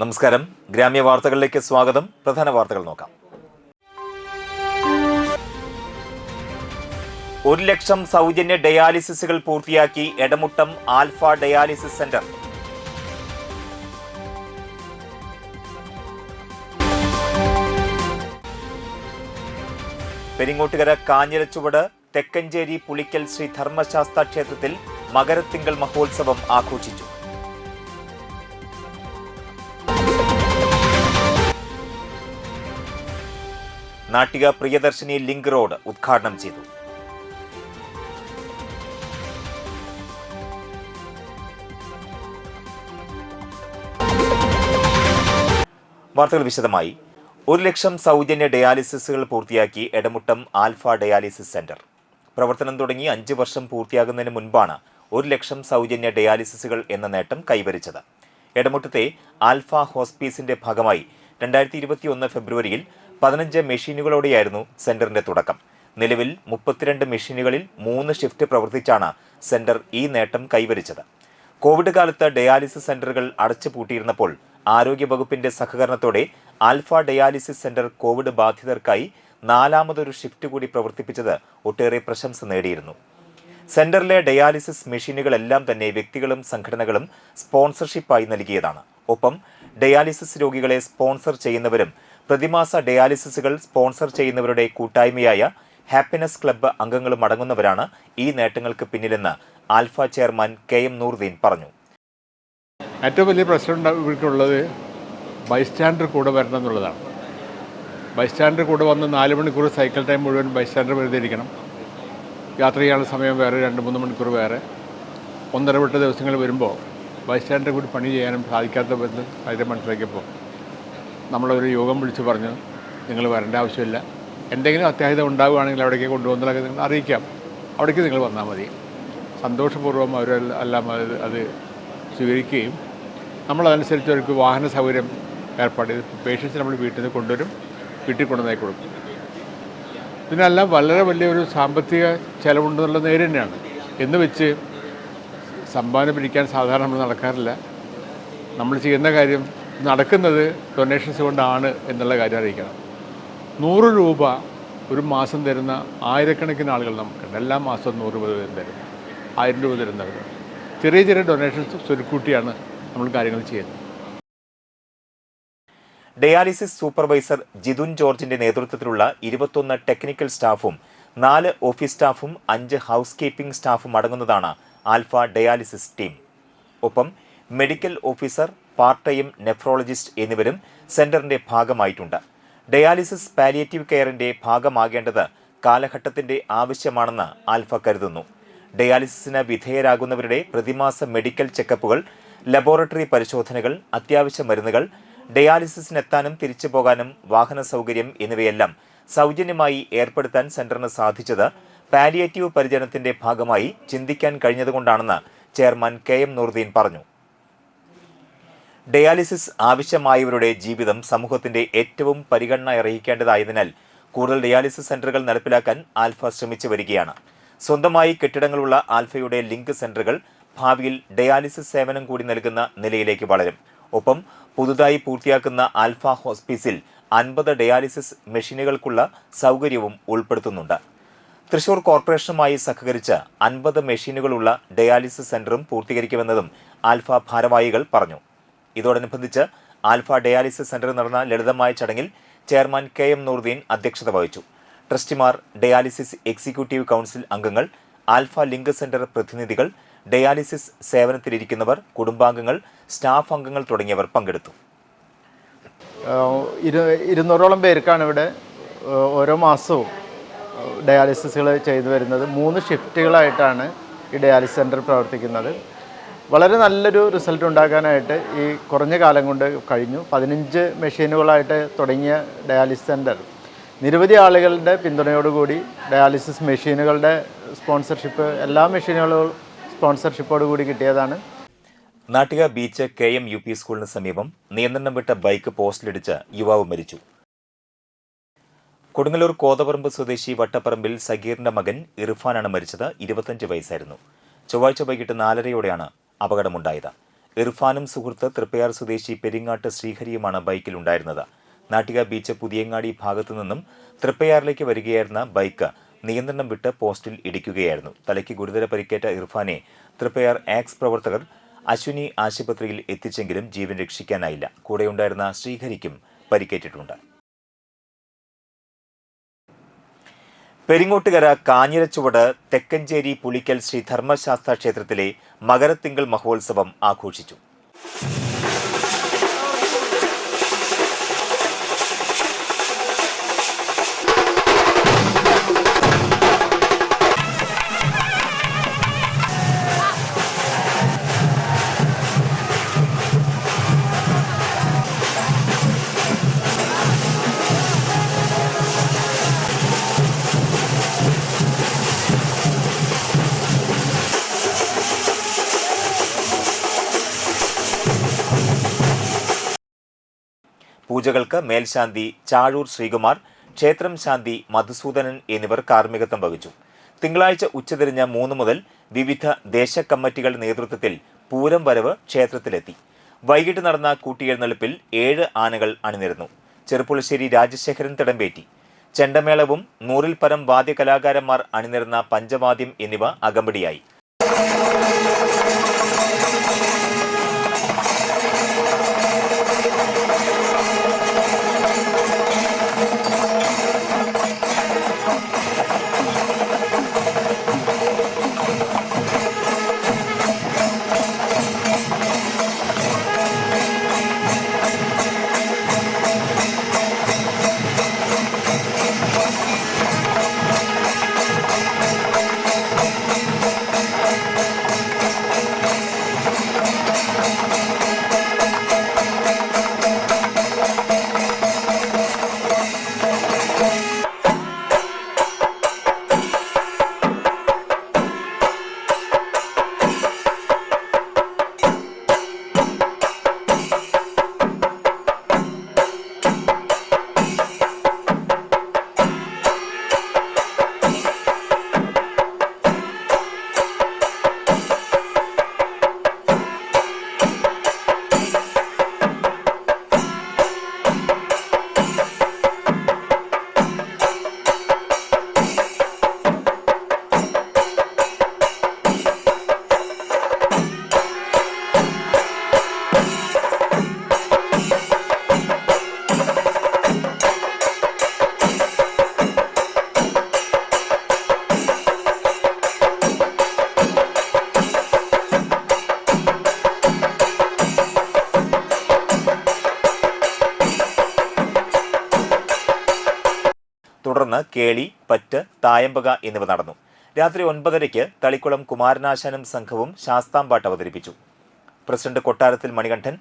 നമസ്കാരം. ഗ്രാമ്യ വാർത്തകളിലേക്ക് സ്വാഗതം. പ്രധാന വാർത്തകൾ നോക്കാം. 1 ലക്ഷം സൗജന്യ ഡയാലിസിസുകൾ പൂർത്തിയാക്കി Edamuttam Alpha dialysis centre. Peringottukara Kanjirachuvadu Thekkanchery Pulikkal Sree Dharmasastha ക്ഷേത്രത്തിൽ മകരത്തിങ്കൾ മഹോത്സവം ആഘോഷിച്ചു. നാട്ടിക പ്രിയദർശിനി ലിങ്ക് റോഡ് ഉദ്ഘാടനം ചെയ്തു. വാർത്തകൾ വിശദമായി. 1 ലക്ഷം സൗജന്യ ഡയാലിസിസുകൾ പൂർത്തിയാക്കി എടമുട്ടം ആൽഫ ഡയാലിസിസ് സെന്റർ. പ്രവർത്തനം തുടങ്ങി 5 വർഷം പൂർത്തിയാകുന്നതിന് മുൻപാണ് 1 ലക്ഷം സൗജന്യ ഡയാലിസിസുകൾ എന്ന നേട്ടം കൈവരിച്ചത്. എടമുട്ടത്തെ ആൽഫ ഹോസ്പീസിന്റെ ഭാഗമായി 2021 ഫെബ്രുവരിയിൽ 15 മെഷീനുകളോടെയായിരുന്നു സെന്ററിന്റെ തുടക്കം. നിലവിൽ 32 മെഷീനുകളിൽ 3 ഷിഫ്റ്റ് പ്രവർത്തിച്ചാണ് സെന്റർ ഈ നേട്ടം കൈവരിച്ചത്. കോവിഡ് കാലത്ത് ഡയാലിസിസ് സെന്ററുകൾ അടച്ചുപൂട്ടിയിരുന്നപ്പോൾ ആരോഗ്യവകുപ്പിന്റെ സഹകരണത്തോടെ ആൽഫ ഡയാലിസിസ് സെന്റർ കോവിഡ് ബാധിതർക്കായി 4ാമതൊരു ഷിഫ്റ്റ് കൂടി പ്രവർത്തിപ്പിച്ചത് ഒട്ടേറെ പ്രശംസ നേടിയിരുന്നു. സെന്ററിലെ ഡയാലിസിസ് മെഷീനുകളെല്ലാം തന്നെ വ്യക്തികളും സംഘടനകളും സ്പോൺസർഷിപ്പായി നൽകിയതാണ്. ഒപ്പം ഡയാലിസിസ് രോഗികളെ സ്പോൺസർ ചെയ്യുന്നവരും പ്രതിമാസ ഡയാലിസിസുകൾ സ്പോൺസർ ചെയ്യുന്നവരുടെ കൂട്ടായ്മയായ ഹാപ്പിനെസ് ക്ലബ്ബ് അംഗങ്ങളും അടങ്ങുന്നവരാണ് ഈ നേട്ടങ്ങൾക്ക് പിന്നിലെന്ന് ആൽഫ ചെയർമാൻ KM നൂറുദ്ദീൻ പറഞ്ഞു. ഏറ്റവും വലിയ പ്രശ്നം ഇവർക്കുള്ളത് ബൈസ്റ്റാൻഡർ കൂടെ വരണം എന്നുള്ളതാണ്. ബൈസ്റ്റാൻഡർ കൂടെ വന്ന് 4 മണിക്കൂർ സൈക്കിൾ ടൈം മുഴുവൻ ബൈസ്റ്റാൻഡർ വെറുതെ ഇരിക്കണം. യാത്ര ചെയ്യാനുള്ള സമയം വേറെ, 2-3 മണിക്കൂർ വേറെ. ഒന്നരവിട്ട ദിവസങ്ങൾ വരുമ്പോൾ ബൈസ്റ്റാൻഡർ കൂടി പണി ചെയ്യാനും സാധിക്കാത്ത കാര്യം മനസ്സിലാക്കിയപ്പോൾ നമ്മളൊരു യോഗം വിളിച്ച് പറഞ്ഞു, നിങ്ങൾ വരേണ്ട ആവശ്യമില്ല, എന്തെങ്കിലും അത്യാഹിതം ഉണ്ടാവുകയാണെങ്കിൽ അവിടേക്ക് കൊണ്ടുവന്നതൊക്കെ നിങ്ങൾ അറിയിക്കാം, അവിടേക്ക് നിങ്ങൾ വന്നാൽ മതി. സന്തോഷപൂർവ്വം അവരെല്ലാം അത് സ്വീകരിക്കുകയും നമ്മളതനുസരിച്ച് അവർക്ക് വാഹന സൗകര്യം ഏർപ്പാട് ചെയ്ത് പേഷ്യൻസ് നമ്മൾ വീട്ടിൽ നിന്ന് കൊണ്ടുവരും, വീട്ടിൽ കൊണ്ടുവന്നായി കൊടുക്കും. ഇതിനെല്ലാം വളരെ വലിയൊരു സാമ്പത്തിക ചെലവുണ്ടെന്നുള്ളത് നേരെ തന്നെയാണ്. എന്ന് വെച്ച് സംഭാവന പിരിക്കാൻ സാധാരണ നമ്മൾ നടക്കാറില്ല. നമ്മൾ ചെയ്യുന്ന കാര്യം നടക്കുന്നത് ഡൊണേഷൻസ് കൊണ്ടാണ് എന്നുള്ള കാര്യം അറിയിക്കണം. 100 രൂപ ഒരു മാസം തരുന്ന ആയിരക്കണക്കിന് ആളുകൾ നമുക്കുണ്ട്. എല്ലാ മാസവും 100 രൂപ തരും, 1000 രൂപ തരുന്നവർ. ചെറിയ ചെറിയ ഡൊണേഷൻസ് സ്വരുക്കൂട്ടിയാണ് നമ്മൾ കാര്യങ്ങൾ ചെയ്യുന്നത്. ഡയാലിസിസ് സൂപ്പർവൈസർ ജിതുൻ ജോർജിന്റെ നേതൃത്വത്തിലുള്ള 21 ടെക്നിക്കൽ സ്റ്റാഫും 4 ഓഫീസ് സ്റ്റാഫും 5 ഹൗസ് കീപ്പിംഗ് സ്റ്റാഫും അടങ്ങുന്നതാണ് ആൽഫ ഡയാലിസിസ് ടീം. ഒപ്പം medical officer, part time nephrologist എന്നിവരും സെന്ററിന്റെ ഭാഗമായിട്ടുണ്ട്. ഡയാലിസിസ് പാലിയേറ്റീവ് കെയറിന്റെ ഭാഗമാകേണ്ടത് കാലഘട്ടത്തിന്റെ ആവശ്യമാണെന്ന് ആൽഫ കരുതുന്നു. ഡയാലിസിസിന് വിധേയരാകുന്നവരുടെ പ്രതിമാസ മെഡിക്കൽ ചെക്കപ്പുകൾ, ലബോറട്ടറി പരിശോധനകൾ, അത്യാവശ്യ മരുന്നുകൾ, ഡയാലിസിസിനെത്താനും തിരിച്ചു പോകാനും വാഹന സൗകര്യം എന്നിവയെല്ലാം സൗജന്യമായി ഏർപ്പെടുത്താൻ സെന്ററിന് സാധിച്ചത് പാലിയേറ്റീവ് പരിചരണത്തിന്റെ ഭാഗമായി ചിന്തിക്കാൻ കഴിഞ്ഞതുകൊണ്ടാണെന്ന് ചെയർമാൻ KM നൂറുദ്ദീൻ പറഞ്ഞു. ഡയാലിസിസ് ആവശ്യമായവരുടെ ജീവിതം സമൂഹത്തിന്റെ ഏറ്റവും പരിഗണന അർഹിക്കേണ്ടതായതിനാൽ കൂടുതൽ ഡയാലിസിസ് സെന്ററുകൾ നടപ്പിലാക്കാൻ ആൽഫ ശ്രമിച്ചു വരികയാണ്. സ്വന്തമായി കെട്ടിടങ്ങളുള്ള ആൽഫയുടെ ലിങ്ക് സെന്ററുകൾ ഭാവിയിൽ ഡയാലിസിസ് സേവനം കൂടി നൽകുന്ന നിലയിലേക്ക് വളരും. ഒപ്പം പുതുതായി പൂർത്തിയാക്കുന്ന ആൽഫ ഹോസ്പീസിൽ 50 ഡയാലിസിസ് മെഷീനുകൾക്കുള്ള സൗകര്യവും ഉൾപ്പെടുത്തുന്നുണ്ട്. തൃശൂർ കോർപ്പറേഷനുമായി സഹകരിച്ച് 50 മെഷീനുകളുള്ള ഡയാലിസിസ് സെന്ററും പൂർത്തീകരിക്കുമെന്നതും ആൽഫ ഭാരവാഹികൾ പറഞ്ഞു. ഇതോടനുബന്ധിച്ച് ആൽഫ ഡയാലിസിസ് സെന്ററിൽ നടന്ന ലളിതമായ ചടങ്ങിൽ ചെയർമാൻ KM നൂറുദ്ദീൻ അധ്യക്ഷത വഹിച്ചു. ട്രസ്റ്റിമാർ, ഡയാലിസിസ് എക്സിക്യൂട്ടീവ് കൗൺസിൽ അംഗങ്ങൾ, ആൽഫ ലിങ്ക് സെന്റർ പ്രതിനിധികൾ, ഡയാലിസിസ് സേവനത്തിലിരിക്കുന്നവർ, കുടുംബാംഗങ്ങൾ, സ്റ്റാഫ് അംഗങ്ങൾ തുടങ്ങിയവർ പങ്കെടുത്തു. 200ഓളം പേർക്കാണ് ഇവിടെ ഓരോ മാസവും ഡയാലിസിസുകൾ ചെയ്തു വരുന്നത്. 3 ഷിഫ്റ്റുകളായിട്ടാണ് ഈ ഡയാലിസിസ് സെൻറ്റർ പ്രവർത്തിക്കുന്നത്. വളരെ നല്ലൊരു റിസൾട്ട് ഉണ്ടാക്കാനായിട്ട് ഈ കുറഞ്ഞ കാലം കൊണ്ട് കഴിഞ്ഞു. 15 മെഷീനുകളായിട്ട് തുടങ്ങിയ ഡയാലിസിസ് സെൻറ്റർ നിരവധി ആളുകളുടെ പിന്തുണയോടുകൂടി ഡയാലിസിസ് മെഷീനുകളുടെ സ്പോൺസർഷിപ്പ്, എല്ലാ മെഷീനുകളും സ്പോൺസർഷിപ്പോട് കൂടി കിട്ടിയതാണ്. നാട്ടിക ബീച്ച് KM UP സ്കൂളിന് സമീപം നിയന്ത്രണം വിട്ട ബൈക്ക് പോസ്റ്റിലിടിച്ച് യുവാവ് മരിച്ചു. കൊടുങ്ങല്ലൂർ കോതപറമ്പ് സ്വദേശി വട്ടപ്പറമ്പിൽ സഗീറിന്റെ മകൻ ഇർഫാനാണ് മരിച്ചത്. 25 വയസ്സായിരുന്നു. ചൊവ്വാഴ്ച വൈകിട്ട് 4:30യോടെയാണ് അപകടമുണ്ടായത്. ഇർഫാനും സുഹൃത്ത് തൃപ്പയാർ സ്വദേശി പെരിങ്ങാട്ട് ശ്രീഹരിയുമാണ് ബൈക്കിലുണ്ടായിരുന്നത്. നാട്ടിക ബീച്ച് പുതിയങ്ങാടി ഭാഗത്തു നിന്നും തൃപ്പയാറിലേക്ക് വരികയായിരുന്ന ബൈക്ക് നിയന്ത്രണം വിട്ട് പോസ്റ്റിൽ ഇടിക്കുകയായിരുന്നു. തലയ്ക്ക് ഗുരുതര പരിക്കേറ്റ ഇർഫാനെ തൃപ്പയാർ ആക്സ് പ്രവർത്തകർ അശ്വിനി ആശുപത്രിയിൽ എത്തിച്ചെങ്കിലും ജീവൻ രക്ഷിക്കാനായില്ല. കൂടെയുണ്ടായിരുന്ന ശ്രീഹരിക്കും പരിക്കേറ്റിട്ടുണ്ട്. പെരിങ്ങോട്ടുകര കാഞ്ഞിരച്ചുവട് തെക്കഞ്ചേരി പുളിക്കൽ ശ്രീ ധർമ്മശാസ്ത്ര ക്ഷേത്രത്തിലെ മകരത്തിങ്കൾ മഹോത്സവം ആഘോഷിച്ചു. പൂജകൾക്ക് മേൽശാന്തി ചാഴൂർ ശ്രീകുമാർ, ക്ഷേത്രം ശാന്തി മധുസൂദനൻ എന്നിവർ കാർമ്മികത്വം വഹിച്ചു. തിങ്കളാഴ്ച ഉച്ചതിരിഞ്ഞ് 3 മുതൽ വിവിധ ദേശകമ്മിറ്റികളുടെ നേതൃത്വത്തിൽ പൂരം വരവ് ക്ഷേത്രത്തിലെത്തി. വൈകിട്ട് നടന്ന കൂട്ടിയെഴുന്നള്ളിപ്പിൽ 7 ആനകൾ അണിനിരന്നു. ചെറുപ്പുളശ്ശേരി രാജശേഖരൻ തിടമ്പേറ്റി. ചെണ്ടമേളവും 100-ൽ പരം വാദ്യകലാകാരന്മാർ അണിനിരന്ന പഞ്ചവാദ്യം എന്നിവ അകമ്പടിയായി. തുടർന്ന് കേളി, പറ്റ്, തായമ്പക എന്നിവ നടന്നു. രാത്രി 9:30-ക്ക് തളിക്കുളം കുമാരനാശാനും സംഘവും ശാസ്താംപാട്ട് അവതരിപ്പിച്ചു. President Kottarathil Manikandan,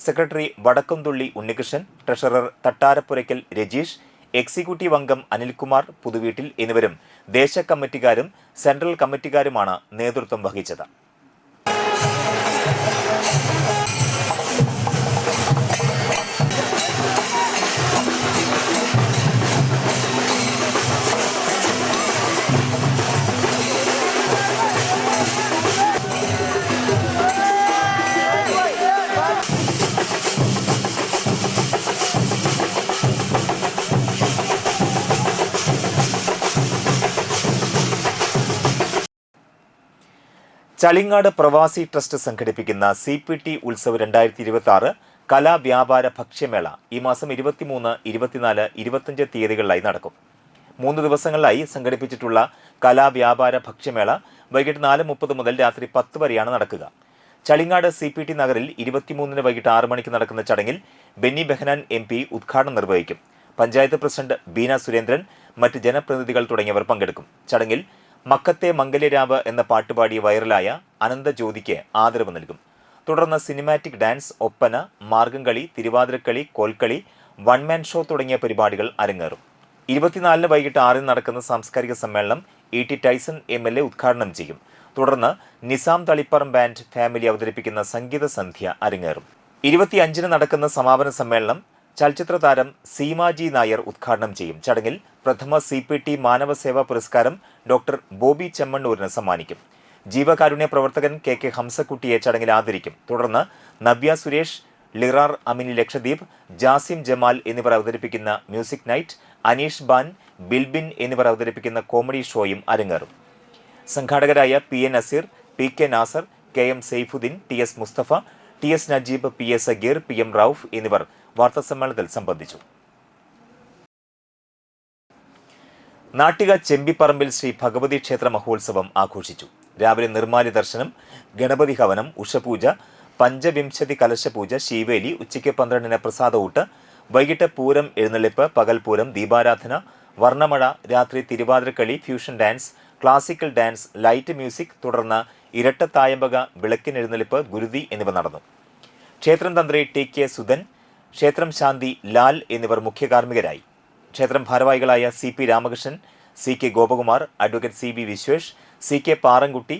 secretary Vadakkumthully Unnikrishnan, treasurer Thattarappurakkal Rajeesh, executive അംഗം അനിൽകുമാർ പുതുവീട്ടിൽ എന്നിവരും ദേശകമ്മിറ്റിക്കാരും സെൻട്രൽ കമ്മിറ്റിക്കാരുമാണ് നേതൃത്വം വഹിച്ചത്. ചളിങ്ങാട് പ്രവാസി ട്രസ്റ്റ് സംഘടിപ്പിക്കുന്ന CPT ഉത്സവ് 2026 കലാവ്യാപാര ഭക്ഷ്യമേള ഈ മാസം 23, 24, 25 തീയതികളിലായി നടക്കും. 3 ദിവസങ്ങളിലായി സംഘടിപ്പിച്ചിട്ടുള്ള കലാവ്യാപാര ഭക്ഷ്യമേള വൈകിട്ട് 4:30 മുതൽ രാത്രി 10 വരെയാണ് നടക്കുക. ചളിങ്ങാട് CPT നഗറിൽ 23-ന് വൈകിട്ട് 6 മണിക്ക് നടക്കുന്ന ചടങ്ങിൽ ബെന്നി ബെഹനാൻ MP ഉദ്ഘാടനം നിർവഹിക്കും. പഞ്ചായത്ത് പ്രസിഡന്റ് ബീന സുരേന്ദ്രൻ, മറ്റ് ജനപ്രതിനിധികൾ തുടങ്ങിയവർ പങ്കെടുക്കും. ചടങ്ങിൽ മക്കത്തെ മംഗല്യരാവ് എന്ന പാട്ടുപാടി വൈറലായ അനന്തജ്യോതിക്ക് ആദരവ് നൽകും. തുടർന്ന് cinematic dance, Oppana, Margamkali, Thiruvathirakali, Kolkali, one-man show തുടങ്ങിയ പരിപാടികൾ അരങ്ങേറും. 24-ന് വൈകിട്ട് 6-ന് നടക്കുന്ന സാംസ്കാരിക സമ്മേളനം E.T. ടൈസൺ MLA ഉദ്ഘാടനം ചെയ്യും. തുടർന്ന് നിസാം തളിപ്പറം ബാൻഡ് ഫാമിലി അവതരിപ്പിക്കുന്ന സംഗീത സന്ധ്യ അരങ്ങേറും. 25-ന് നടക്കുന്ന സമാപന സമ്മേളനം ചലച്ചിത്ര താരം സീമാജി നായർ ഉദ്ഘാടനം ചെയ്യും. ചടങ്ങിൽ പ്രഥമ CPT മാനവസേവാ പുരസ്കാരം ഡോക്ടർ ബോബി ചെമ്മണ്ണൂരിന് സമ്മാനിക്കും. ജീവകാരുണ്യ പ്രവർത്തകൻ കെ ഹംസക്കുട്ടിയെ ചടങ്ങിൽ ആദരിക്കും. തുടർന്ന് നവ്യ സുരേഷ്, ലിറാർ അമിനി ലക്ഷദ്വീപ്, ജാസിം ജമാൽ എന്നിവർ അവതരിപ്പിക്കുന്ന music night, Aneesh ban, Bilbin എന്നിവർ അവതരിപ്പിക്കുന്ന കോമഡി ഷോയും അരങ്ങേറും. സംഘാടകരായ PN Naseer, PK Nasar, KM Saifuddin, TS Mustafa, TS Najeeb, PS Sageer, PM Rauf എന്നിവർ വാർത്താസമ്മേളനത്തിൽ സംബന്ധിച്ചു. നാട്ടിക ചെമ്പിപ്പറമ്പിൽ ശ്രീ ഭഗവതി ക്ഷേത്ര മഹോത്സവം ആഘോഷിച്ചു. രാവിലെ നിർമ്മാല്യ ദർശനം, ഗണപതി ഹവനം, ഉഷപൂജ, പഞ്ചവിംശതി കലശപൂജ, ശീവേലി, ഉച്ചയ്ക്ക് 12-ന് പ്രസാദഊട്ട്, വൈകിട്ട് പൂരം എഴുന്നള്ളിപ്പ്, പകൽപൂരം, ദീപാരാധന, വർണ്ണമഴ, രാത്രി Thiruvathirakali, fusion dance, classical dance, light music, തുടർന്ന് ഇരട്ടത്തായമ്പക, വിളക്കിനെഴുന്നള്ളിപ്പ്, ഗുരുതി എന്നിവ നടന്നു. ക്ഷേത്രം തന്ത്രി TK സുധൻ, ക്ഷേത്രം ശാന്തി ലാൽ എന്നിവർ മുഖ്യകാർമ്മികരായി. ക്ഷേത്രം ഭാരവാഹികളായ CP Ramakrishnan, CK Gopakumar, advocate CB Vishwesh, CK Parankutty,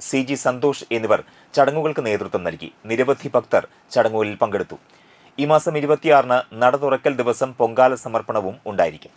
CG Santhosh എന്നിവർ ചടങ്ങുകൾക്ക് നേതൃത്വം നൽകി. നിരവധി ഭക്തർ ചടങ്ങുകളിൽ പങ്കെടുത്തു. ഈ മാസം 26-ന് നട തുറക്കൽ ദിവസം പൊങ്കാല സമർപ്പണവും ഉണ്ടായിരിക്കും.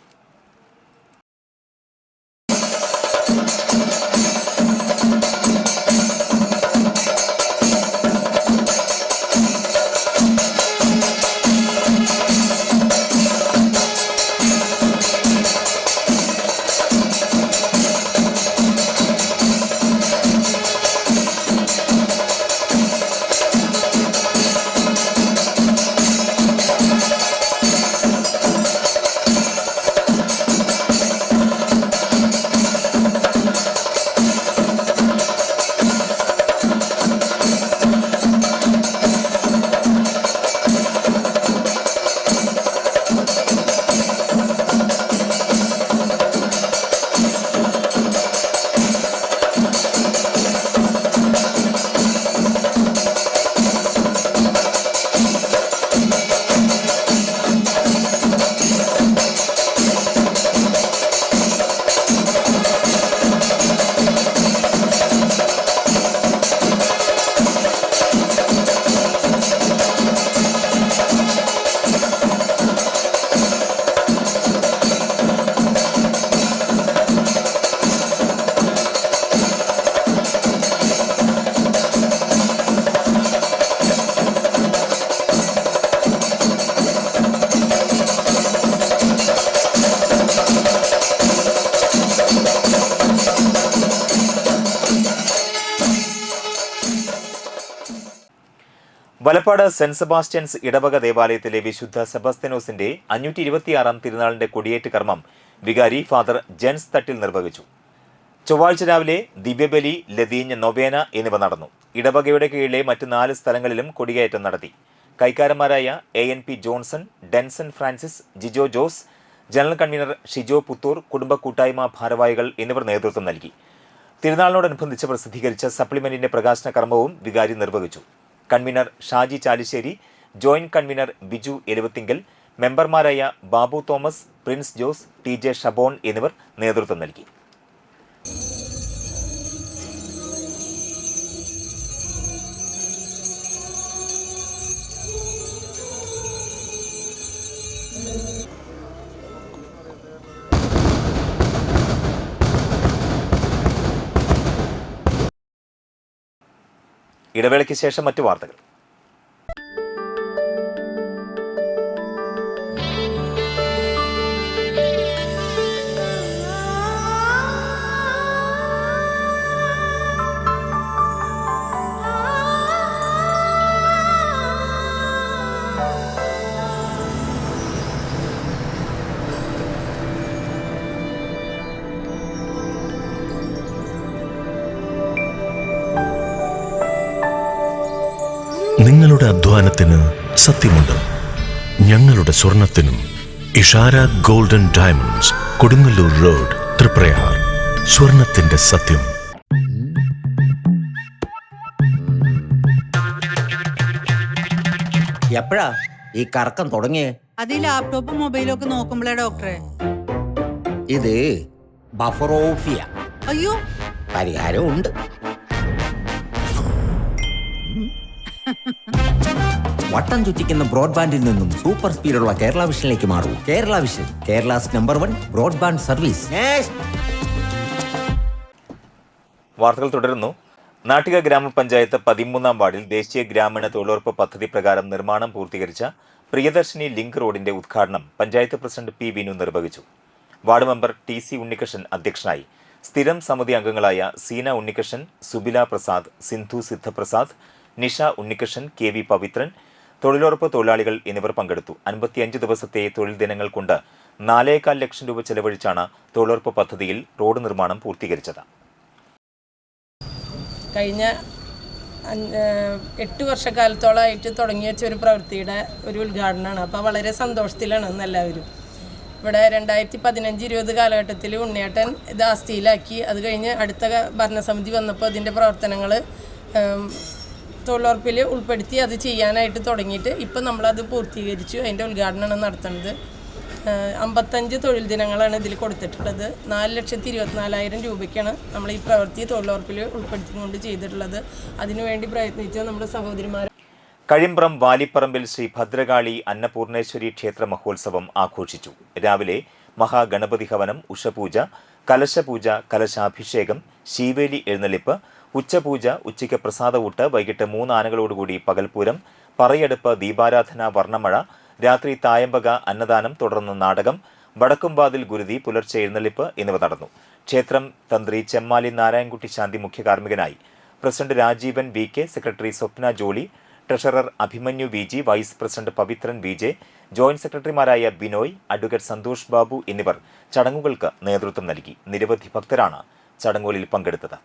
വലപ്പാട് സെന്റ് സെബാസ്റ്റ്യൻസ് ഇടവക ദേവാലയത്തിലെ വിശുദ്ധ സെബസ്ത്യനോസിന്റെ 526-ാം തിരുനാളിന്റെ കൊടിയേറ്റ് കർമ്മം വികാരി ഫാദർ ജെൻസ് തട്ടിൽ നിർവഹിച്ചു. ചൊവ്വാഴ്ച രാവിലെ ദിവ്യബലി, ലതീഞ്ഞ്, നൊവേന എന്നിവ നടന്നു. ഇടവകയുടെ കീഴിലെ മറ്റ് 4 സ്ഥലങ്ങളിലും കൊടിയേറ്റം നടത്തി. കൈക്കാരന്മാരായ ANP Johnson, Denson Francis, Jijo Jose, general convener Shijo Puthur, കുടുംബ കൂട്ടായ്മ ഭാരവാഹികൾ എന്നിവർ നേതൃത്വം നൽകി. തിരുനാളിനോടനുബന്ധിച്ച് പ്രസിദ്ധീകരിച്ച സപ്ലിമെന്റിന്റെ പ്രകാശന കർമ്മവും വികാരി നിർവഹിച്ചു. Convener Shaji Chalissery, joint convener Biju Eluvathingal, മെമ്പർമാരായ Babu Thomas, Prince Jose, TJ Shabon എന്നിവർ നേതൃത്വം നൽകി. ഇടവേളയ്ക്ക് ശേഷം മറ്റു വാർത്തകൾ. നിങ്ങളുടെ അധ്വാനത്തിന് സത്യമുണ്ട്. ഞങ്ങളുടെ സ്വർണത്തിനും. Ishara Golden Diamonds, Kodungallur road, Triprayar. സ്വർണത്തിന്റെ സത്യം. എപ്പോഴാ ഈ കറക്കം തുടങ്ങിയേ? അത് ഈ ലാപ്ടോപ്പും മൊബൈലും ഒക്കെ നോക്കുമ്പോഴേ ഡോക്ടറെ. ഇത് ബഫറോഫിയ. അയ്യോ, പരിഹാരം ഉണ്ട്. വട്ടം ചുറ്റിക്കുന്ന ബ്രോഡ്ബാൻഡിൽ നിന്നും സൂപ്പർ സ്പീഡുള്ള കേരള വിഷനിലേക്ക് മാറൂ. Kerala Vision, Kerala's number 1 broadband service. വാർത്തകൾ തുടരുന്നു. നാട്ടിക ഗ്രാമപഞ്ചായത്ത് 13-ാം വാർഡിൽ ദേശീയ ഗ്രാമീണ തൊഴിലുറപ്പ് പദ്ധതി പ്രകാരം നിർമ്മാണം പൂർത്തീകരിച്ച പ്രിയദർശിനി ലിങ്ക് റോഡിന്റെ ഉദ്ഘാടനം പഞ്ചായത്ത് പ്രസിഡന്റ് പി വിനു നിർവഹിച്ചു. Ward member ടി.സി. ഉണ്ണികൃഷ്ണൻ അധ്യക്ഷനായി. സ്ഥിരം സമിതി അംഗങ്ങളായ സീന ഉണ്ണികൃഷ്ണൻ, സുബില പ്രസാദ്, സിന്ധു സിദ്ധപ്രസാദ്, നിഷ ഉണ്ണികൃഷ്ണൻ, കെ.വി. പവിത്രൻ, തൊഴിലുറപ്പ് തൊഴിലാളികൾ എന്നിവർ പങ്കെടുത്തു. 55 ദിവസത്തെ തൊഴിൽ ദിനങ്ങൾ കൊണ്ട് 4.25 ലക്ഷം രൂപ ചെലവഴിച്ചാണ് തൊഴിലുറപ്പ് പദ്ധതിയിൽ റോഡ് നിർമ്മാണം പൂർത്തീകരിച്ചത്. കഴിഞ്ഞ 8 വർഷക്കാലത്തോളമായിട്ട് തുടങ്ങി വെച്ച ഒരു പ്രവൃത്തിയുടെ ഒരു ഉദ്ഘാടനമാണ്. അപ്പോൾ വളരെ സന്തോഷത്തിലാണ് ഇന്ന് എല്ലാവരും. ഇവിടെ 2015-20 കാലഘട്ടത്തിൽ ഉണ്ണിയേട്ടൻ ഇത് ആസ്തിയിലാക്കി. അത് കഴിഞ്ഞ് അടുത്ത ഭരണസമിതി വന്നപ്പോൾ അതിൻ്റെ പ്രവർത്തനങ്ങൾ തൊഴിലുറപ്പിൽ ഉൾപ്പെടുത്തി അത് ചെയ്യാനായിട്ട് തുടങ്ങിയിട്ട് ഇപ്പം നമ്മളത് പൂർത്തീകരിച്ചു. അതിൻ്റെ ഉദ്ഘാടനമാണ് നടത്തുന്നത്. 55 തൊഴിൽ ദിനങ്ങളാണ് ഇതിൽ കൊടുത്തിട്ടുള്ളത്. 4,24,000 രൂപയ്ക്കാണ് നമ്മൾ ഈ പ്രവൃത്തി തൊഴിലുറപ്പിൽ ഉൾപ്പെടുത്തിക്കൊണ്ട് ചെയ്തിട്ടുള്ളത്. അതിനുവേണ്ടി പ്രയത്നിച്ച നമ്മുടെ സഹോദരിമാർ. കഴിമ്പ്രം വാലിപ്പറമ്പിൽ ശ്രീ ഭദ്രകാളി അന്നപൂർണേശ്വരി ക്ഷേത്ര മഹോത്സവം ആഘോഷിച്ചു. രാവിലെ മഹാഗണപതി ഹവനം, ഉഷപൂജ, കലശപൂജ, കലശാഭിഷേകം, ശീവേലി എഴുന്നള്ളിപ്പ്, ഉച്ചപൂജ, ഉച്ചയ്ക്ക് പ്രസാദവൂട്ട്, വൈകിട്ട് 3 ആനകളോടുകൂടി പകൽപൂരം, പറയെടുപ്പ്, ദീപാരാധന, വർണ്ണമഴ, രാത്രി തായമ്പക, അന്നദാനം, തുടർന്ന് നാടകം, വടക്കുംവാതിൽ ഗുരുതി, പുലർച്ചെ എഴുന്നള്ളിപ്പ് എന്നിവ നടന്നു. ക്ഷേത്രം തന്ത്രി ചെമ്മാലി നാരായൺകുട്ടി ശാന്തി മുഖ്യ കാർമ്മികനായി. President Rajeevan VK., secretary Swapna Jolly, treasurer Abhimanyu VG., vice president Pavithran VJ., joint സെക്രട്ടറിമാരായ ബിനോയ്, അഡ്വക്കേറ്റ് സന്തോഷ് ബാബു എന്നിവർ ചടങ്ങുകൾക്ക് നേതൃത്വം നൽകി. നിരവധി ഭക്തരാണ് ചടങ്ങുകളിൽ പങ്കെടുത്തത്.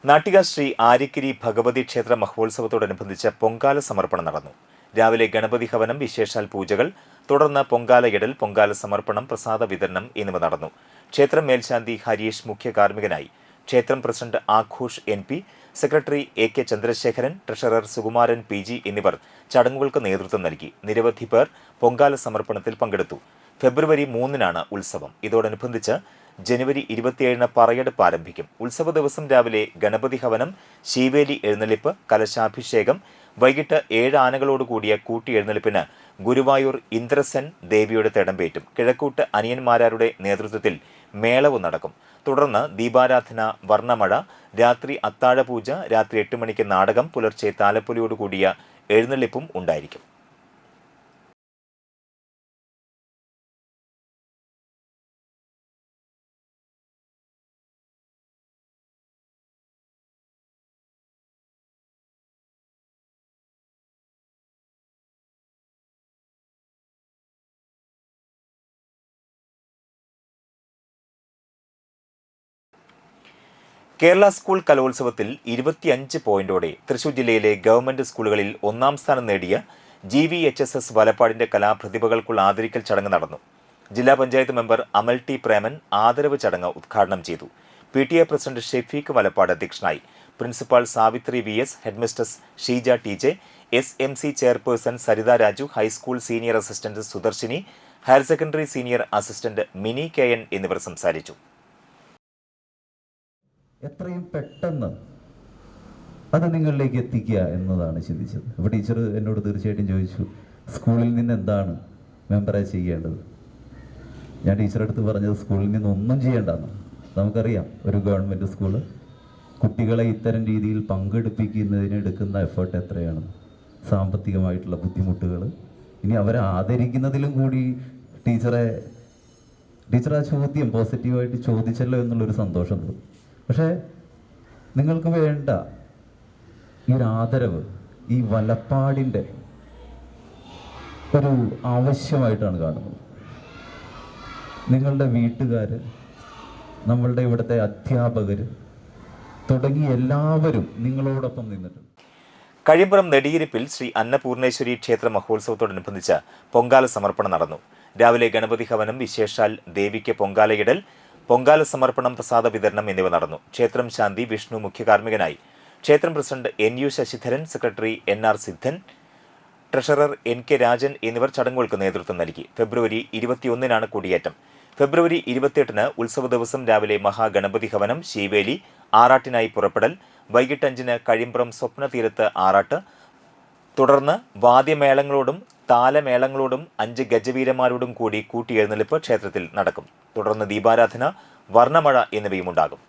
നാട്ടിക ശ്രീ ആര്യക്കിരി ഭഗവതി ക്ഷേത്ര മഹോത്സവത്തോടനുബന്ധിച്ച് പൊങ്കാല സമർപ്പണം നടന്നു. രാവിലെ ഗണപതി ഹവനം, വിശേഷാൽ പൂജകൾ, തുടർന്ന് പൊങ്കാലയിടൽ, പൊങ്കാല സമർപ്പണം, പ്രസാദ വിതരണം എന്നിവ നടന്നു. ക്ഷേത്രം മേൽശാന്തി ഹരീഷ് മുഖ്യ കാർമ്മികനായി. ക്ഷേത്രം president Aghosh NP, secretary AK Chandrasekharan, treasurer Sukumaran PG എന്നിവർ ചടങ്ങുകൾക്ക് നേതൃത്വം നൽകി. നിരവധി പേർ പൊങ്കാല സമർപ്പണത്തിൽ പങ്കെടുത്തു. ഫെബ്രുവരി 3-നാണ് ഉത്സവം. ഇതോടനുബന്ധിച്ച് ജനുവരി 27-ന് പറയെടുപ്പ് ആരംഭിക്കും. ഉത്സവ ദിവസം രാവിലെ ഗണപതി ഹവനം, ശീവേലി എഴുന്നള്ളിപ്പ്, കലശാഭിഷേകം, വൈകിട്ട് 7 ആനകളോടുകൂടിയ കൂട്ടി എഴുന്നള്ളിപ്പിന് ഗുരുവായൂർ ഇന്ദ്രസെൻ ദേവിയുടെ തിടമ്പേറ്റും. കിഴക്കൂട്ട് അനിയന്മാരാരുടെ നേതൃത്വത്തിൽ മേളവും നടക്കും. തുടർന്ന് ദീപാരാധന, വർണ്ണമഴ, രാത്രി അത്താഴപൂജ, രാത്രി 8 മണിക്ക് നാടകം, പുലർച്ചെ താലപ്പൊലിയോടുകൂടിയ എഴുന്നള്ളിപ്പും ഉണ്ടായിരിക്കും. കേരള സ്കൂൾ കലോത്സവത്തിൽ 25 പോയിന്റോടെ തൃശൂർ ജില്ലയിലെ ഗവൺമെന്റ് സ്കൂളുകളിൽ 1-ാം സ്ഥാനം നേടിയ GVHSS വലപ്പാടിന്റെ കലാപ്രതിഭകൾക്കുള്ള ആദരിക്കൽ ചടങ്ങ് നടന്നു. ജില്ലാ പഞ്ചായത്ത് മെമ്പർ അമൽ ടി പ്രേമൻ ആദരവ് ചടങ്ങ് ഉദ്ഘാടനം ചെയ്തു. PTA പ്രസിഡന്റ് ഷെഫീഖ് വലപ്പാട് അധ്യക്ഷനായി. Principal Savithri VS, headmistress Sheeja TJ, SMC chairperson Saritha Raju, high school senior assistant Sudarshini, higher secondary senior assistant Mini KN എന്നിവർ സംസാരിച്ചു. എത്രയും പെട്ടെന്ന് അത് നിങ്ങളിലേക്ക് എത്തിക്കുക എന്നതാണ് ചിന്തിച്ചത്. അപ്പോൾ ടീച്ചർ എന്നോട് തീർച്ചയായിട്ടും ചോദിച്ചു, സ്കൂളിൽ നിന്ന് എന്താണ് മെമ്പറെ ചെയ്യേണ്ടത്? ഞാൻ ടീച്ചറുടെ അടുത്ത് പറഞ്ഞത് സ്കൂളിൽ നിന്ന് ഒന്നും ചെയ്യേണ്ടെന്ന്. നമുക്കറിയാം ഒരു ഗവൺമെൻറ് സ്കൂള് കുട്ടികളെ ഇത്തരം രീതിയിൽ പങ്കെടുപ്പിക്കുന്നതിന് എടുക്കുന്ന എഫേർട്ട് എത്രയാണ്, സാമ്പത്തികമായിട്ടുള്ള ബുദ്ധിമുട്ടുകൾ, ഇനി അവരെ ആദരിക്കുന്നതിലും കൂടി ടീച്ചർ ആ ചോദ്യം പോസിറ്റീവായിട്ട് ചോദിച്ചല്ലോ എന്നുള്ളൊരു സന്തോഷം തോന്നും. പക്ഷേ നിങ്ങൾക്ക് വേണ്ട ഈ ഒരു ആദരവ് ഈ വലപ്പാടിൻ്റെ ഒരു ആവശ്യമായിട്ടാണ് കാണുന്നത്. നിങ്ങളുടെ വീട്ടുകാർ, നമ്മളുടെ ഇവിടുത്തെ അധ്യാപകർ തുടങ്ങി എല്ലാവരും നിങ്ങളോടൊപ്പം നിന്നിട്ടുണ്ട്. കഴിയമ്പുറം നെടിയിരിപ്പിൽ ശ്രീ അന്നപൂർണേശ്വരി ക്ഷേത്ര മഹോത്സവത്തോടനുബന്ധിച്ച് പൊങ്കാല സമർപ്പണം നടന്നു. രാവിലെ ഗണപതി ഹവനം, വിശേഷാൽ ദേവിക്ക് പൊങ്കാലയിടൽ, പൊങ്കാല സമർപ്പണം, പ്രസാദ വിതരണം എന്നിവ നടന്നു. ക്ഷേത്രം ശാന്തി വിഷ്ണു മുഖ്യ കാർമ്മികനായി. ക്ഷേത്രം president NU Sasidharan, secretary NR Sidhan, treasurer NK Rajan എന്നിവർ ചടങ്ങുകൾക്ക് നേതൃത്വം നൽകി. ഫെബ്രുവരി 21-നാണ് കൊടിയേറ്റം. ഫെബ്രുവരി 28-ന് ഉത്സവ ദിവസം രാവിലെ മഹാഗണപതി ഹവനം, ശീവേലി, ആറാട്ടിനായി പുറപ്പെടൽ, വൈകിട്ട് 5-ന് കഴിയമ്പുറം സ്വപ്നതീരത്ത് ആറാട്ട്, തുടർന്ന് വാദ്യമേളങ്ങളോടും താലമേളങ്ങളോടും 5 ഗജവീരന്മാരോടും കൂടി കൂട്ടിയെഴുന്നള്ളിപ്പ് ക്ഷേത്രത്തിൽ നടക്കും. തുടർന്ന് ദീപാരാധന, വർണ്ണമഴ എന്നിവയും ഉണ്ടാകും.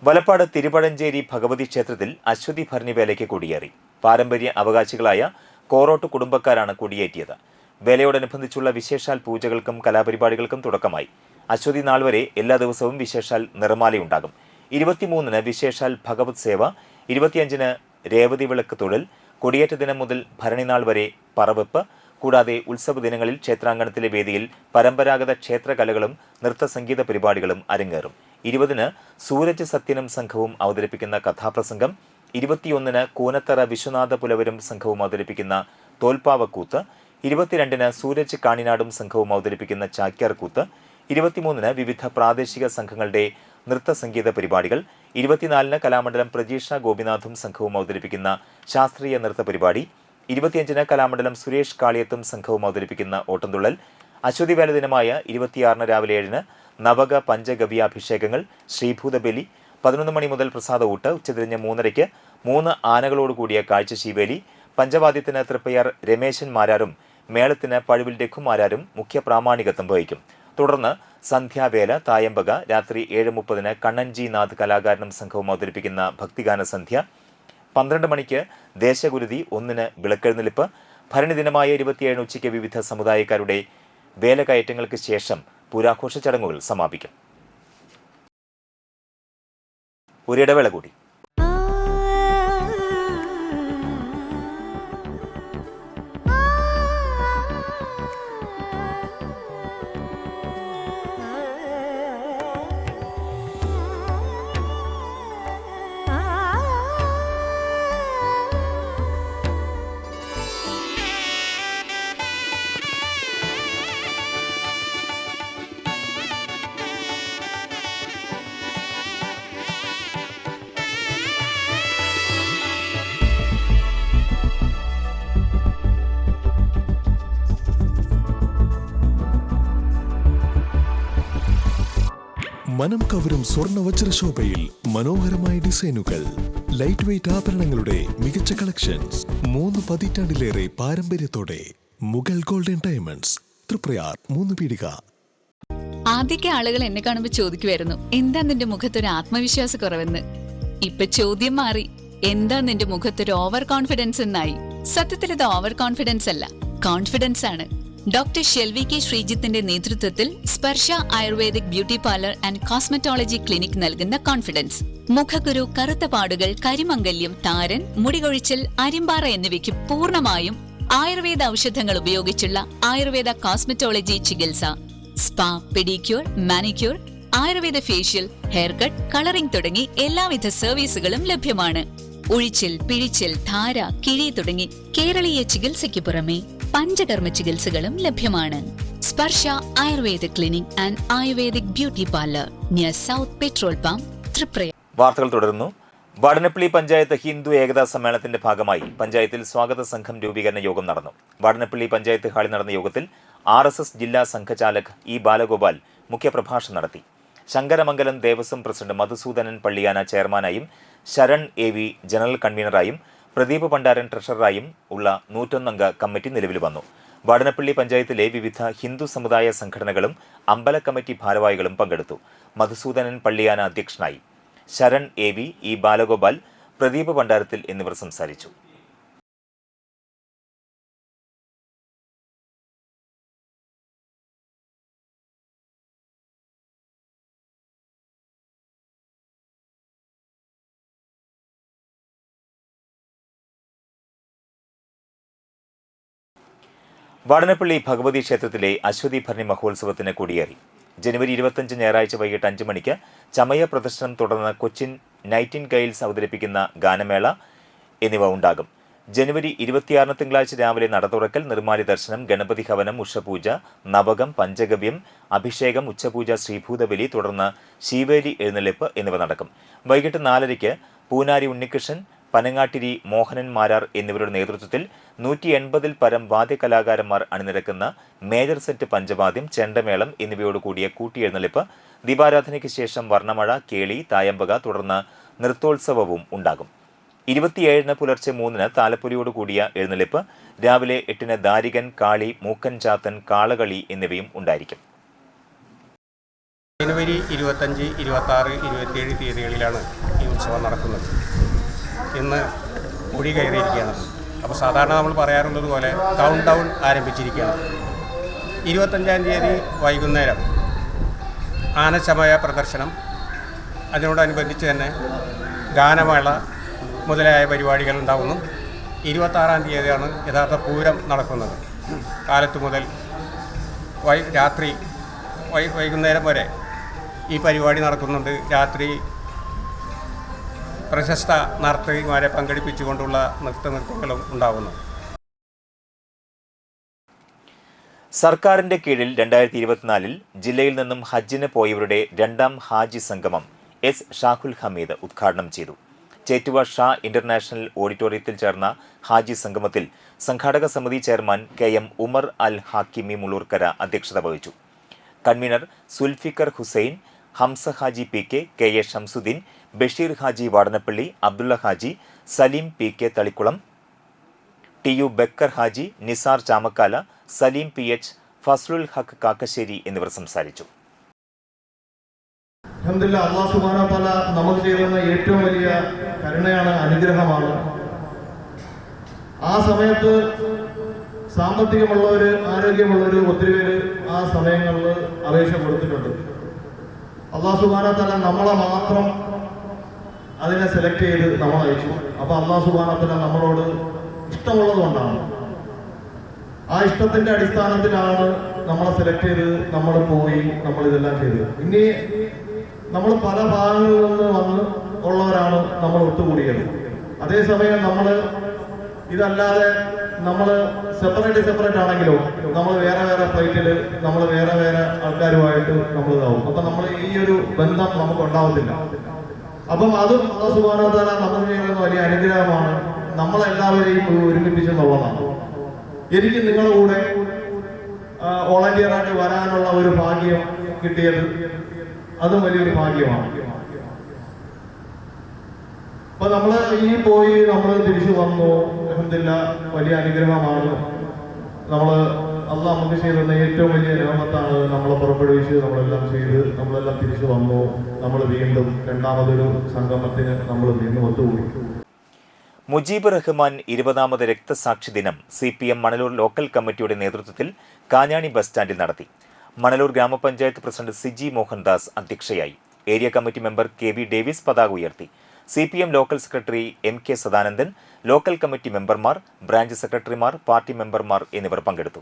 വലപ്പാട് തിരുപഴഞ്ചേരി ഭഗവതി ക്ഷേത്രത്തിൽ അശ്വതി ഭരണി വേലയ്ക്ക് കൊടിയേറി. പാരമ്പര്യ അവകാശികളായ കോറോട്ട് കുടുംബക്കാരാണ് കൊടിയേറ്റിയത്. വേലയോടനുബന്ധിച്ചുള്ള വിശേഷാൽ പൂജകൾക്കും കലാപരിപാടികൾക്കും തുടക്കമായി. അശ്വതി നാൾ വരെ എല്ലാ ദിവസവും വിശേഷാൽ നിറമാലയുണ്ടാകും. 23-ന് വിശേഷാൽ ഭഗവത് സേവ, 25-ന് രേവതി വിളക്ക് തൊഴിൽ, കൊടിയേറ്റ ദിനം മുതൽ ഭരണിനാൾ വരെ പറവെപ്പ്, കൂടാതെ ഉത്സവ ദിനങ്ങളിൽ ക്ഷേത്രാങ്കണത്തിലെ വേദിയിൽ പരമ്പരാഗത ക്ഷേത്രകലകളും നൃത്തസംഗീത പരിപാടികളും അരങ്ങേറും. 20-ന് സൂരജ് സത്യനും സംഘവും അവതരിപ്പിക്കുന്ന കഥാപ്രസംഗം, 21-ന് കൂനത്തറ വിശ്വനാഥ പുലവരും സംഘവും അവതരിപ്പിക്കുന്ന തോൽപ്പാവക്കൂത്ത്, 22-ന് സൂരജ് കാണിനാടും സംഘവും അവതരിപ്പിക്കുന്ന ചാക്യാർകൂത്ത്, 23-ന് വിവിധ പ്രാദേശിക സംഘങ്ങളുടെ നൃത്തസംഗീത പരിപാടികൾ, 24-ന് കലാമണ്ഡലം പ്രജീഷ ഗോപിനാഥും സംഘവും അവതരിപ്പിക്കുന്ന ശാസ്ത്രീയ നൃത്ത പരിപാടി, 25-ന് കലാമണ്ഡലം സുരേഷ് കാളിയത്തും സംഘവും അവതരിപ്പിക്കുന്ന ഓട്ടംതുള്ളൽ. അശ്വതി വേല ദിനമായ 26-ന് രാവിലെ 7-ന് നവക പഞ്ചഗവ്യാഭിഷേകങ്ങൾ, ശ്രീഭൂതബലി, 11 മണി മുതൽ പ്രസാദ ഊട്ട്, ഉച്ചതിരിഞ്ഞ് 3:30-ക്ക് 3 ആനകളോടുകൂടിയ കാഴ്ച ശീവേലി, പഞ്ചവാദ്യത്തിന് തൃപ്പയാർ രമേശൻ മാരാരും മേളത്തിന് പഴുവിൽ രഘുമാരാരും മുഖ്യ പ്രാമാണികത്വം വഹിക്കും. തുടർന്ന് സന്ധ്യാവേല, തായമ്പക, രാത്രി 7:30-ന് കണ്ണൻജി നാഥ് കലാകാരനും സംഘവും അവതരിപ്പിക്കുന്ന ഭക്തിഗാന സന്ധ്യ, 12 മണിക്ക് ദേശഗുരുതി, 1-ന് വിളക്കെഴുന്നള്ളിപ്പ്. ഭരണി ദിനമായ 27-ന് ഉച്ചയ്ക്ക് വിവിധ സമുദായക്കാരുടെ വേലകയറ്റങ്ങൾക്ക് ശേഷം പൂരാഘോഷ ചടങ്ങുകൾ സമാപിക്കും. ഒരിടവേള കൂടി. മനം കവരും സ്വർണ്ണ വജ്രശോഭയിൽ മനോഹരമായ ഡിസൈനുകൾ, ലൈറ്റ് വെയ്റ്റ് ആഭരണങ്ങളുടെ മികച്ച കളക്ഷൻസ്, 3 പതിറ്റാണ്ടിലേറെ പാരമ്പര്യത്തോടെ മുഗൾ ഗോൾഡൻ ഡയമണ്ട്സ്, തൃപ്രയാർ 3 പീടിക. ആദ്യമൊക്കെ ആളുകൾ എന്നെ കാണുമ്പോൾ ചോദിക്കുമായിരുന്നു, എന്താ നിന്റെ മുഖത്തൊരു ആത്മവിശ്വാസ കുറവെന്ന്. ഇപ്പൊ ചോദ്യം മാറി, എന്താ നിന്റെ മുഖത്തൊരു ഓവർ കോൺഫിഡൻസ് എന്നായി. സത്യത്തിൽ ഇത് ഓവർ കോൺഫിഡൻസ് അല്ല, കോൺഫിഡൻസ് ആണ്. ഡോക്ടർ ഷെൽവി കെ ശ്രീജിത്തിന്റെ നേതൃത്വത്തിൽ Sparsha ayurvedic beauty parlour and cosmetology clinic നൽകുന്ന കോൺഫിഡൻസ്. മുഖക്കുരു, കറുത്ത പാടുകൾ, കരിമംഗല്യം, താരൻ, മുടികൊഴിച്ചൽ, അരിമ്പാറ എന്നിവയ്ക്ക് പൂർണ്ണമായും ആയുർവേദ ഔഷധങ്ങൾ ഉപയോഗിച്ചുള്ള ആയുർവേദ കോസ്മെറ്റോളജി ചികിത്സ, spa, pedicure, manicure, Ayurveda facial, hair cut, colouring തുടങ്ങി എല്ലാവിധ സർവീസുകളും ലഭ്യമാണ്. ഉഴിച്ചിൽ, പിഴിച്ചിൽ, ധാര, കിഴി തുടങ്ങി കേരളീയ ചികിത്സയ്ക്ക് പുറമെ പഞ്ചകർമ്മ ചികിത്സകളും ലഭ്യമാണ്. Sparsha ayurveda clinic and ayurvedic beauty parlour, near south petrol pump, Triprayar. വാർത്തകൾ തുടരുന്നു. വാടനപ്പള്ളി പഞ്ചായത്ത് ഹിന്ദു ഏകതാ സമ്മേളനത്തിന്റെ ഭാഗമായി പഞ്ചായത്തിൽ സ്വാഗത സംഘം രൂപീകരണ യോഗം നടന്നു. വാടനപ്പള്ളി പഞ്ചായത്ത് ഹാളിൽ നടന്ന യോഗത്തിൽ RSS ജില്ലാ സംഘചാലക് E ബാലഗോപാൽ മുഖ്യപ്രഭാഷണം നടത്തി. ശങ്കരമംഗലം ദേവസ്വം പ്രസിഡന്റ് മധുസൂദനൻ പള്ളിയാന ചെയർമാനായും ശരൺ AV ജനറൽ കൺവീനറായും പ്രദീപ് പണ്ടാരൻ ട്രഷററായും ഉള്ള 101 അംഗ കമ്മിറ്റി നിലവിൽ വന്നു. വാടനപ്പള്ളി പഞ്ചായത്തിലെ വിവിധ ഹിന്ദു സമുദായ സംഘടനകളും അമ്പല കമ്മിറ്റി ഭാരവാഹികളും പങ്കെടുത്തു. മധുസൂദനൻ പള്ളിയാന അധ്യക്ഷനായി. ശരൺ AV, ഇ ബാലഗോപാൽ, പ്രദീപ് ഭണ്ഡാരത്തിൽ എന്നിവർ സംസാരിച്ചു. വാടനപ്പള്ളി ഭഗവതി ക്ഷേത്രത്തിലെ അശ്വതി ഭരണി മഹോത്സവത്തിന് കൊടിയേറി. ജനുവരി 25 ഞായറാഴ്ച വൈകിട്ട് 5 മണിക്ക് ചമയ പ്രദർശനം, തുടർന്ന് കൊച്ചിൻ നൈറ്റിൻഗെയിൽസ് അവതരിപ്പിക്കുന്ന ഗാനമേള എന്നിവ ഉണ്ടാകും. ജനുവരി 26 തിങ്കളാഴ്ച രാവിലെ നട തുറക്കൽ, നിർമ്മാല്യ ദർശനം, ഗണപതി ഹവനം, ഉഷപൂജ, നവകം, പഞ്ചഗവ്യം, അഭിഷേകം, ഉച്ചപൂജ, ശ്രീഭൂതബലി, തുടർന്ന് ശീവേലി എഴുന്നള്ളിപ്പ് എന്നിവ നടക്കും. വൈകിട്ട് 4:30 പൂനാരി ഉണ്ണികൃഷ്ണൻ, പനങ്ങാട്ടിരി മോഹനൻ മാരാർ എന്നിവരുടെ നേതൃത്വത്തിൽ 180-ൽ പരം വാദ്യകലാകാരന്മാർ അണിനിരക്കുന്ന മേജർ സെറ്റ് പഞ്ചവാദ്യം, ചെണ്ടമേളം എന്നിവയോടുകൂടിയ കൂട്ടിയെഴുന്നള്ളിപ്പ്, ദീപാരാധനയ്ക്ക് ശേഷം വർണ്ണമഴ, കേളി, തായമ്പക, തുടർന്ന് നൃത്തോത്സവവും ഉണ്ടാകും. 27-ന് പുലർച്ചെ 3-ന് താലപ്പൊലിയോടുകൂടിയ എഴുന്നള്ളിപ്പ്, രാവിലെ 8-ന് ദാരികൻ, കാളി, മൂക്കൻ ചാത്തൻ, കാളകളി എന്നിവയും ഉണ്ടായിരിക്കും. ജനുവരി 25, 26, 27 തീയതികളിലാണ് ഈ ഉത്സവം നടക്കുന്നത്. ഇന്ന് കൊടി കയറിയിരിക്കുകയാണ്. അപ്പോൾ സാധാരണ നമ്മൾ പറയാറുള്ളത് പോലെ കൗണ്ട് ഡൗൺ ആരംഭിച്ചിരിക്കുകയാണ്. 25-ാം തീയതി വൈകുന്നേരം ആനച്ചമയ പ്രദർശനം, അതിനോടനുബന്ധിച്ച് തന്നെ ഗാനമേള മുതലായ പരിപാടികൾ ഉണ്ടാകുന്നു. 26-ാം തീയതിയാണ് യഥാർത്ഥ പൂരം നടക്കുന്നത്. കാലത്ത് മുതൽ രാത്രി വൈകുന്നേരം വരെ ഈ പരിപാടി നടക്കുന്നുണ്ട്. രാത്രി പ്രശസ്ത നർത്തകിമാരെ പങ്കെടുപ്പിച്ചുകൊണ്ടുള്ള നൃത്തങ്ങളും ഉണ്ടാകുന്നു. സർക്കാരിന്റെ കീഴിൽ 2024-ൽ ജില്ലയിൽ നിന്നും ഹജ്ജിന് പോയവരുടെ 2ാം ഹാജി സംഗമം S. ഷാഹുൽ ഹമീദ് ഉദ്ഘാടനം ചെയ്തു. ചേറ്റുവ ഷാ ഇന്റർനാഷണൽ ഓഡിറ്റോറിയത്തിൽ ചേർന്ന ഹാജി സംഗമത്തിൽ സംഘാടക സമിതി ചെയർമാൻ KM ഉമർ അൽ ഹാക്കിമി മുളൂർക്കര അധ്യക്ഷത വഹിച്ചു. Convener Zulfikar Hussain, Hamza Haji PK, KA Shamsuddin, Basheer Haji Vadanappally, Abdulla Haji, Saleem PK Thalikkulam, TU Bakkar Haji, Nisar Chamakkala, Saleem PH, Fazlul Haq Kakkassery എന്നിവർ സംസാരിച്ചു. അൽഹംദുലില്ലാഹ്, അല്ലാഹു സുബ്ഹാനഹു വ തആല നമുക്ക് ചെയ്തുന്ന ഏറ്റവും വലിയ കരുണയാണ്, അനുഗ്രഹമാണ്. ആ സമയത്ത് സാമ്പത്തികമുള്ളവർ, ആരോഗ്യമുള്ളവർ ഒത്തിരി പേര് ആ സമയങ്ങളിൽ അപേക്ഷ കൊടുത്തിട്ടുണ്ട്. അല്ലാഹു സുബ്ഹാനഹു വ തആല നമ്മളെ മാത്രം അതിനെ സെലക്ട് ചെയ്ത് നമ്മൾ അയച്ചു. അപ്പോൾ അല്ലാഹു സുബ്ഹാനഹു വ തആല നമ്മളോട് ഇഷ്ടമുള്ളത് കൊണ്ടാണ്, ആ ഇഷ്ടത്തിന്റെ അടിസ്ഥാനത്തിലാണ് നമ്മളെ സെലക്ട് ചെയ്ത് നമ്മൾ പോയി നമ്മളിതെല്ലാം ചെയ്തത്. ഇനി നമ്മൾ പല ഭാഗങ്ങളിൽ നിന്ന് വന്ന് ഉള്ളവരാണ് നമ്മൾ ഒത്തുകൂടിയത്. അതേസമയം നമ്മൾ ഇതല്ലാതെ നമ്മൾ സെപ്പറേറ്റ് ആണെങ്കിലോ നമ്മൾ വേറെ ഫ്ലൈറ്റിൽ നമ്മൾ വേറെ ആൾക്കാരുമായിട്ട് നമ്മൾ ഇതാവും. അപ്പം നമ്മൾ ഈ ഒരു ബന്ധം നമുക്ക് ഉണ്ടാവത്തില്ല. അപ്പം അതും അല്ലാഹു സുബ്ഹാനഹു വ തആല നമുക്ക് ചെയ്യുന്ന വലിയ അനുഗ്രഹമാണ്, നമ്മളെല്ലാവരെയും ഒരുമിപ്പിച്ചെന്നുള്ളതാണ്. എനിക്ക് നിങ്ങളുടെ കൂടെ വോളണ്ടിയറായിട്ട് വരാനുള്ള ഒരു ഭാഗ്യം കിട്ടിയത് അതും വലിയൊരു ഭാഗ്യമാണ്. അപ്പൊ നമ്മൾ ഈ പോയി നമ്മൾ തിരിച്ചു വന്നു, അൽഹംദുലില്ലാഹ്, വലിയ അനുഗ്രഹമാണ്. നമ്മൾ അല്ലാഹ് നമുക്ക് ചെയ്തുന്ന ഏറ്റവും വലിയ നിഅമത്താണ്. നമ്മളെ പുറപ്പെടുവിച്ച് നമ്മളെല്ലാം ചെയ്ത് നമ്മളെല്ലാം തിരിച്ചു വന്നു. നമ്മൾ വീണ്ടും രണ്ടാമതൊരു സംഗമത്തിന് നമ്മൾ വീണ്ടും ഒത്തുകൂടി. മുജീബ് റഹ്മാൻ 20ാമത് രക്തസാക്ഷി ദിനം CPM മണലൂർ ലോക്കൽ കമ്മിറ്റിയുടെ നേതൃത്വത്തിൽ കാഞ്ഞാണി ബസ് സ്റ്റാൻഡിൽ നടത്തി. മണലൂർ ഗ്രാമപഞ്ചായത്ത് പ്രസിഡന്റ് സിജി മോഹൻദാസ് അധ്യക്ഷയായി. Area committee member KV Davis പതാക ഉയർത്തി. CPM local secretary MK Sadanandan, local committee മെമ്പർമാർ, ബ്രാഞ്ച് സെക്രട്ടറിമാർ, പാർട്ടി മെമ്പർമാർ എന്നിവർ പങ്കെടുത്തു.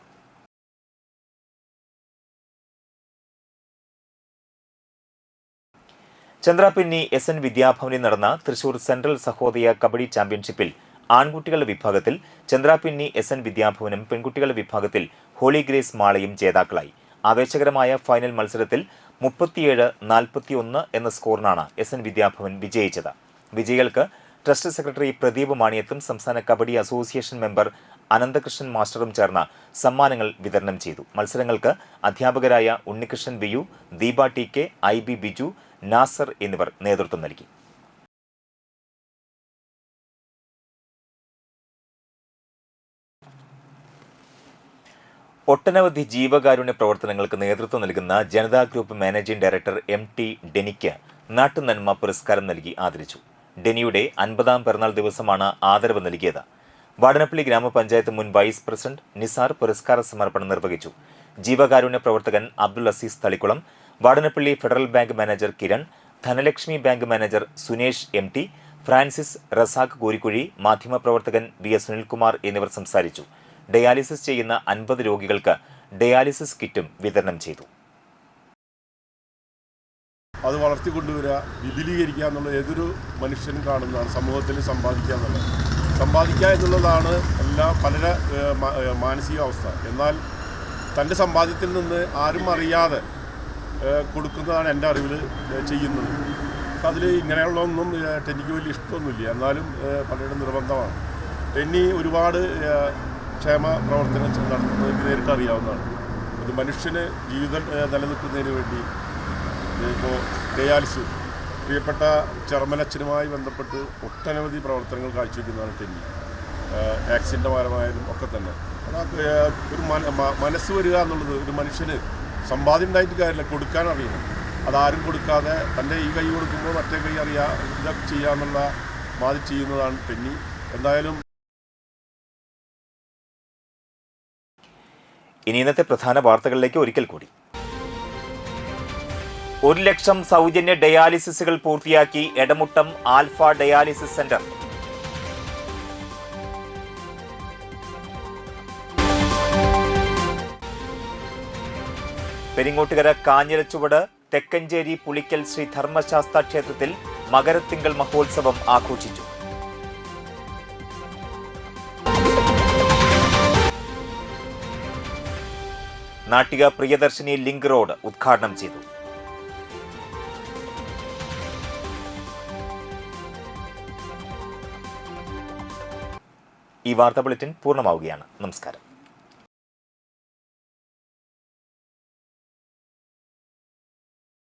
ചന്ദ്രാപിന്നി SN വിദ്യാഭവനിൽ നടന്ന തൃശൂർ സെൻട്രൽ സഹോദയ കബഡി ചാമ്പ്യൻഷിപ്പിൽ ആൺകുട്ടികളുടെ വിഭാഗത്തിൽ ചന്ദ്രാപിന്നി SN വിദ്യാഭവനും പെൺകുട്ടികളുടെ വിഭാഗത്തിൽ ഹോളി ഗ്രേസ് മാളയും ജേതാക്കളായി. ആവേശകരമായ ഫൈനൽ മത്സരത്തിൽ 37-41 എന്ന സ്കോറിനാണ് SN വിദ്യാഭവൻ വിജയിച്ചത്. വിജയികൾക്ക് ട്രസ്റ്റ് സെക്രട്ടറി പ്രദീപ് മാണിയത്തും സംസ്ഥാന കബഡി അസോസിയേഷൻ മെമ്പർ അനന്തകൃഷ്ണൻ മാസ്റ്ററും ചേർന്ന സമ്മാനങ്ങൾ വിതരണം ചെയ്തു. മത്സരങ്ങൾക്ക് അധ്യാപകരായ Unnikrishnan BU, Deepa TK, IB Biju, Nasar എന്നിവർ നേതൃത്വം നൽകി. ഒട്ടനവധി ജീവകാരുണ്യ പ്രവർത്തനങ്ങൾക്ക് നേതൃത്വം നൽകുന്ന Janata group managing director MT ഡെനിക്ക് നാട്ടുനന്മ പുരസ്കാരം നൽകി ആദരിച്ചു. ഡെനിയുടെ 50ാം പിറന്നാൾ ദിവസമാണ് ആദരവ് നൽകിയത്. വാടനപ്പള്ളി ഗ്രാമപഞ്ചായത്ത് മുൻ വൈസ് പ്രസിഡന്റ് നിസാർ പുരസ്കാര സമർപ്പണം നിർവഹിച്ചു. ജീവകാരുണ്യ പ്രവർത്തകൻ Abdul Azeez Thalikkulam, Vadanappally Federal Bank manager Kiran, Dhanlaxmi Bank manager Sunesh MT, Francis Razak Korikkuzhi, മാധ്യമപ്രവർത്തകൻ VS സുനിൽകുമാർ എന്നിവർ സംസാരിച്ചു. ഡയാലിസിസ് ചെയ്യുന്ന 50 രോഗികൾക്ക് ഡയാലിസിസ് കിറ്റും വിതരണം ചെയ്തു. അത് വളർത്തിക്കൊണ്ടുവരിക, വിപുലീകരിക്കുക എന്നുള്ളത് ഏതൊരു മനുഷ്യനും കാണുന്നതാണ്. സമൂഹത്തിൽ സമ്പാദിക്കുക എന്നുള്ളത്, സമ്പാദിക്കുക എന്നുള്ളതാണ് പലരുടെ മാനസികാവസ്ഥ. എന്നാൽ തൻ്റെ സമ്പാദ്യത്തിൽ നിന്ന് ആരും അറിയാതെ കൊടുക്കുന്നതാണ് എൻ്റെ അറിവിൽ ചെയ്യുന്നത്. അതിൽ ഇങ്ങനെയുള്ളതൊന്നും ടെന്നിക്ക് വലിയ ഇഷ്ടമൊന്നുമില്ല, എന്നാലും പലരുടെ നിർബന്ധമാണ്. ടെന്നി ഒരുപാട് ക്ഷേമ പ്രവർത്തനം നടത്തുന്നത് നേരിട്ട് അറിയാവുന്നതാണ്. ഒരു മനുഷ്യന് ജീവിതം നിലനിൽക്കുന്നതിന് വേണ്ടി ഇപ്പോൾ ഡയാലിസിസ്, പ്രിയപ്പെട്ട ചെറുമനച്ഛനുമായി ബന്ധപ്പെട്ട് ഒട്ടനവധി പ്രവർത്തനങ്ങൾ കാഴ്ചവെക്കുന്നതാണ് ടെന്നി. ആക്സിഡൻ്റ് പരമായാലും ഒക്കെ തന്നെ ഒരു മനസ്സ് വരിക എന്നുള്ളത് ഒരു മനുഷ്യന് സമ്പാദ്യം ഉണ്ടായിട്ട് കാര്യമില്ല, കൊടുക്കാൻ അറിയണം. അതാരും കൊടുക്കാതെ തൻ്റെ ഈ കൈ കൊടുക്കുമ്പോൾ മറ്റേ കൈ ഇതൊക്കെ ചെയ്യാമെന്നുള്ള മാതിരി ചെയ്യുന്നതാണ് ടെന്നി. എന്തായാലും ഇനി ഇന്നത്തെ പ്രധാന വാർത്തകളിലേക്ക് ഒരിക്കൽ കൂടി. 1 ലക്ഷം സൗജന്യ ഡയാലിസിസുകൾ പൂർത്തിയാക്കി Edamuttam Alpha dialysis centre. Peringottukara Kanjirachuvadu Thekkanchery Pulikkal Sree Dharmasastha ക്ഷേത്രത്തിൽ മകരത്തിങ്കൾ മഹോത്സവം ആഘോഷിച്ചു. നാട്ടിക പ്രിയദർശിനി ലിങ്ക് റോഡ് ഉദ്ഘാടനം ചെയ്തു. ഈ വാർത്താ ബുള്ളറ്റിൻ പൂർണ്ണമാവുകയാണ്. നമസ്കാരം.